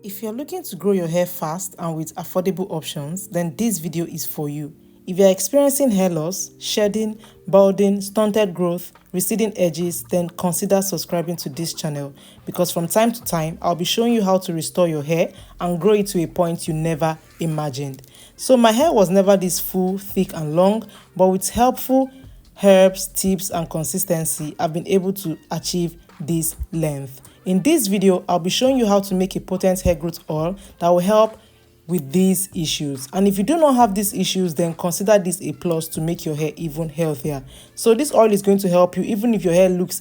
If you're looking to grow your hair fast and with affordable options, then this video is for you. If you're experiencing hair loss, shedding, balding, stunted growth, receding edges, then consider subscribing to this channel because from time to time, I'll be showing you how to restore your hair and grow it to a point you never imagined. So my hair was never this full, thick and long, but with helpful herbs, tips and consistency, I've been able to achieve this length. In this video, I'll be showing you how to make a potent hair growth oil that will help with these issues. And if you do not have these issues, then consider this a plus to make your hair even healthier. So this oil is going to help you even if your hair looks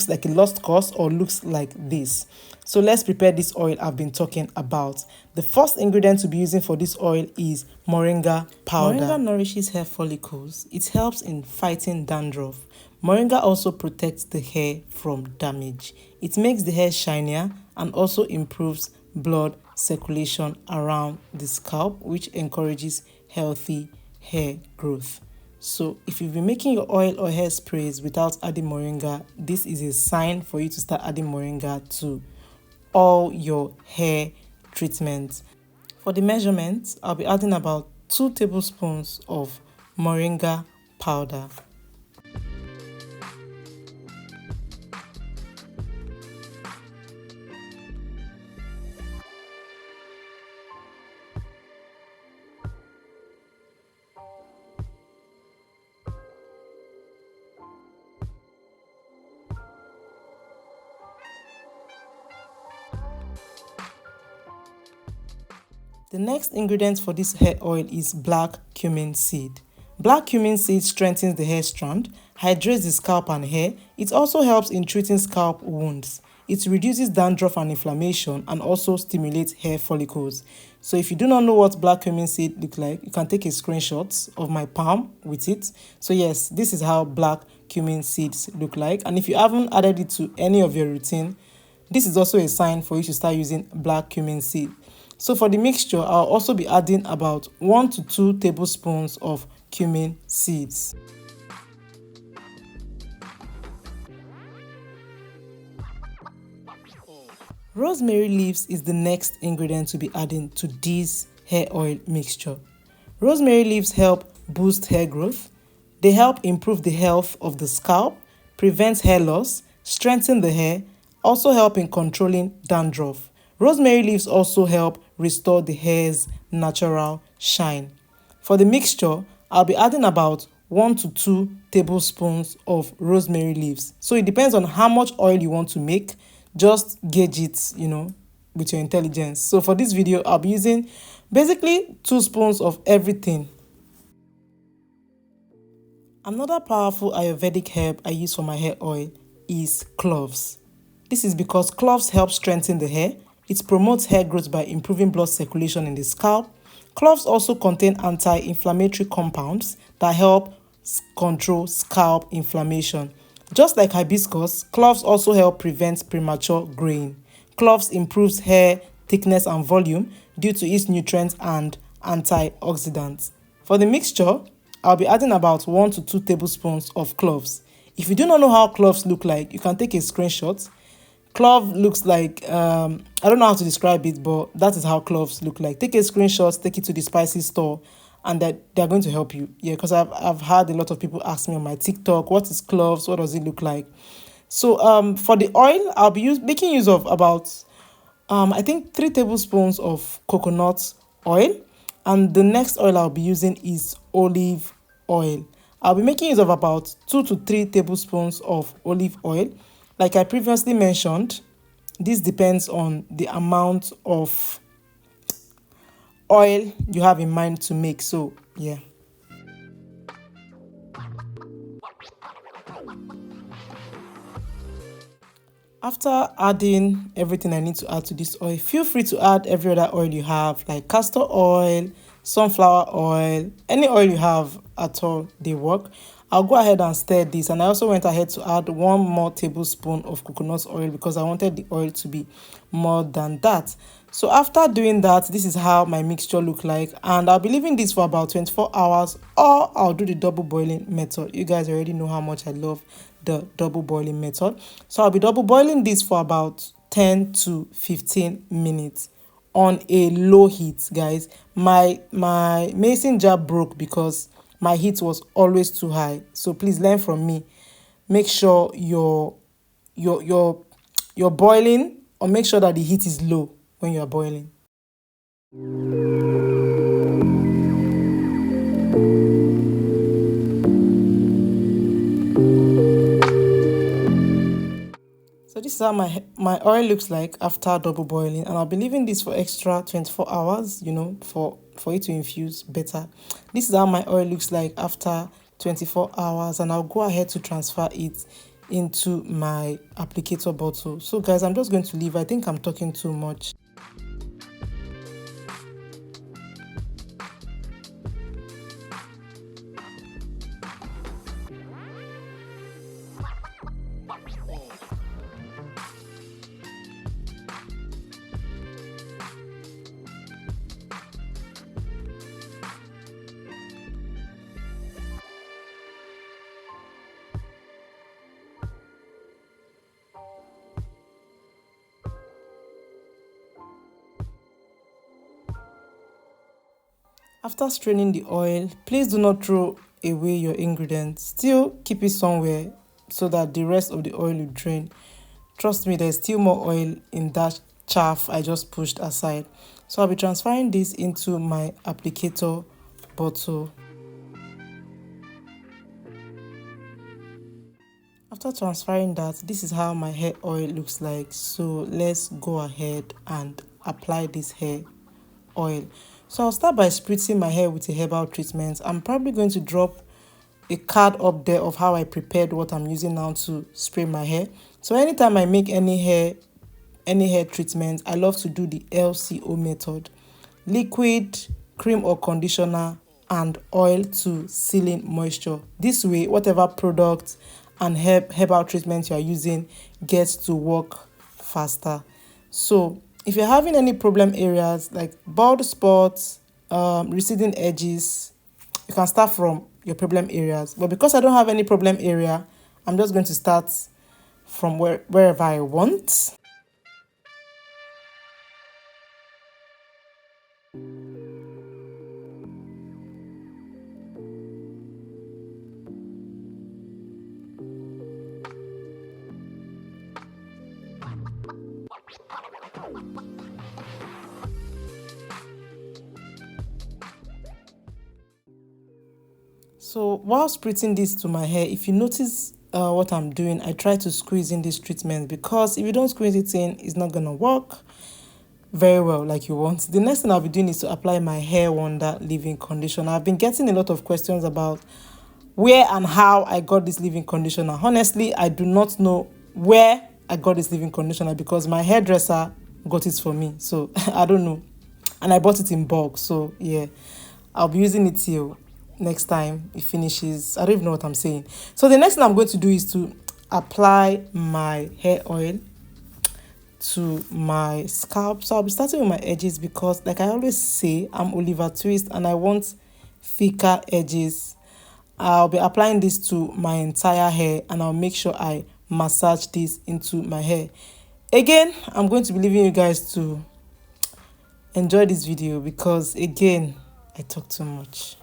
like a lost cause or looks like this. So let's prepare this oil I've been talking about. The first ingredient to be using for this oil is moringa powder. Moringa nourishes hair follicles. It helps in fighting dandruff. Moringa also protects the hair from damage. It makes the hair shinier and also improves blood circulation around the scalp, which encourages healthy hair growth. So if you've been making your oil or hair sprays without adding moringa, this is a sign for you to start adding moringa to all your hair treatments. For the measurements, I'll be adding about 2 tablespoons of moringa powder. The next ingredient for this hair oil is black cumin seed. Black cumin seed strengthens the hair strand, hydrates the scalp and hair. It also helps in treating scalp wounds. It reduces dandruff and inflammation and also stimulates hair follicles. So if you do not know what black cumin seed look like, you can take a screenshot of my palm with it. So yes, this is how black cumin seeds look like. And if you haven't added it to any of your routine, this is also a sign for you to start using black cumin seed. So for the mixture, I'll also be adding about 1 to 2 tablespoons of cumin seeds. Rosemary leaves is the next ingredient to be adding to this hair oil mixture. Rosemary leaves help boost hair growth. They help improve the health of the scalp, prevent hair loss, strengthen the hair, also help in controlling dandruff. Rosemary leaves also help restore the hair's natural shine. For the mixture, I'll be adding about 1 to 2 tablespoons of rosemary leaves. So it depends on how much oil you want to make. Just gauge it, with your intelligence. So for this video, I'll be using basically 2 spoons of everything. Another powerful ayurvedic herb I use for my hair oil is cloves. This is because cloves help strengthen the hair. It promotes hair growth by improving blood circulation in the scalp. Cloves also contain anti-inflammatory compounds that help control scalp inflammation. Just like hibiscus, cloves also help prevent premature graying. Cloves improves hair thickness and volume due to its nutrients and antioxidants. For the mixture, I'll be adding about 1 to 2 tablespoons of cloves. If you do not know how cloves look like, you can take a screenshot. Clove looks like, I don't know how to describe it, but that is how cloves look like. Take a screenshot, take it to the spicy store, and they're going to help you. Yeah, because I've had a lot of people ask me on my TikTok, what is cloves? What does it look like? So for the oil, I'll be making use of about, I think 3 tablespoons of coconut oil. And the next oil I'll be using is olive oil. I'll be making use of about 2 to 3 tablespoons of olive oil. Like I previously mentioned, this depends on the amount of oil you have in mind to make. So, yeah. After adding everything I need to add to this oil, feel free to add every other oil you have, like castor oil, sunflower oil, any oil you have at all, they work. I'll go ahead and stir this, and I also went ahead to add 1 more tablespoon of coconut oil because I wanted the oil to be more than that. So after doing that, this is how my mixture look like, and I'll be leaving this for about 24 hours, or I'll do the double boiling method. You guys already know how much I love the double boiling method. So I'll be double boiling this for about 10 to 15 minutes. on a low heat, guys. My mason jar broke because my heat was always too high. So please learn from me. Make sure you're boiling, or make sure that the heat is low when you're boiling. So this is how my oil looks like after double boiling, and I'll be leaving this for extra 24 hours, for it to infuse better. This is how my oil looks like after 24 hours, and I'll go ahead to transfer it into my applicator bottle. So guys, I'm just going to leave. I think I'm talking too much. After straining the oil, please do not throw away your ingredients. Still keep it somewhere so that the rest of the oil will drain. Trust me, there's still more oil in that chaff I just pushed aside. So I'll be transferring this into my applicator bottle. After transferring that, this is how my hair oil looks like. So let's go ahead and apply this hair oil. So I'll start by spritzing my hair with a herbal treatment. I'm probably going to drop a card up there of how I prepared what I'm using now to spray my hair. So anytime I make any hair treatment, I love to do the LCO method: liquid, cream or conditioner, and oil to seal in moisture. This way, whatever product and herbal treatment you are using gets to work faster. So if you're having any problem areas like bald spots, receding edges, you can start from your problem areas. But because I don't have any problem area, I'm just going to start from wherever I want. So while spritzing this to my hair, if you notice what I'm doing, I try to squeeze in this treatment, because if you don't squeeze it in, it's not going to work very well like you want. The next thing I'll be doing is to apply my Hair Wonder leave-in conditioner. I've been getting a lot of questions about where and how I got this leave-in conditioner. Honestly, I do not know where I got this leave-in conditioner, because my hairdresser got it for me. So I don't know. And I bought it in bulk. So yeah, I'll be using it till next time it finishes. I don't even know what I'm saying. So the next thing I'm going to do is to apply my hair oil to my scalp. So I'll be starting with my edges, because like I always say, I'm Oliver Twist and I want thicker edges. I'll be applying this to my entire hair, and I'll make sure I massage this into my hair. Again, I'm going to be leaving you guys to enjoy this video, because again, I talk too much.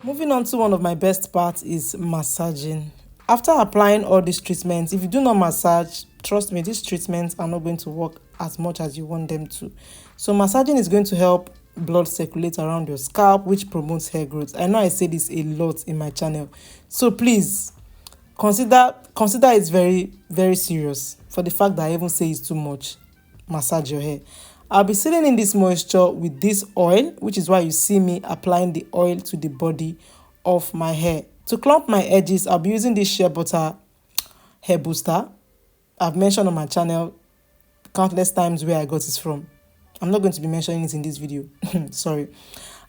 Moving on to one of my best parts is massaging. After applying all these treatments, if you do not massage, trust me, these treatments are not going to work as much as you want them to. So massaging is going to help blood circulate around your scalp, which promotes hair growth. I know I say this a lot in my channel, so please consider it's very, very serious. For the fact that I even say it's too much, massage your hair. I'll be sealing in this moisture with this oil, which is why you see me applying the oil to the body of my hair. To clump my edges, I'll be using this shea butter hair booster. I've mentioned on my channel countless times where I got it from. I'm not going to be mentioning it in this video. Sorry.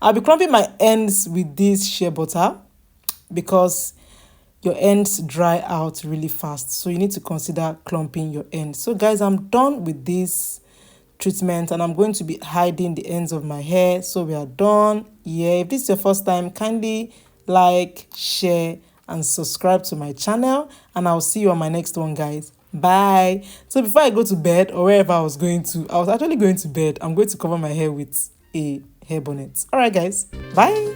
I'll be clumping my ends with this shea butter, because your ends dry out really fast. So you need to consider clumping your ends. So guys, I'm done with this treatment and I'm going to be hiding the ends of my hair. So we are done. Yeah, if this is your first time, kindly like, share and subscribe to my channel, and I'll see you on my next one, guys. Bye. So before I go to bed, or wherever I was actually going to bed, I'm going to cover my hair with a hair bonnet. All right, guys. Bye.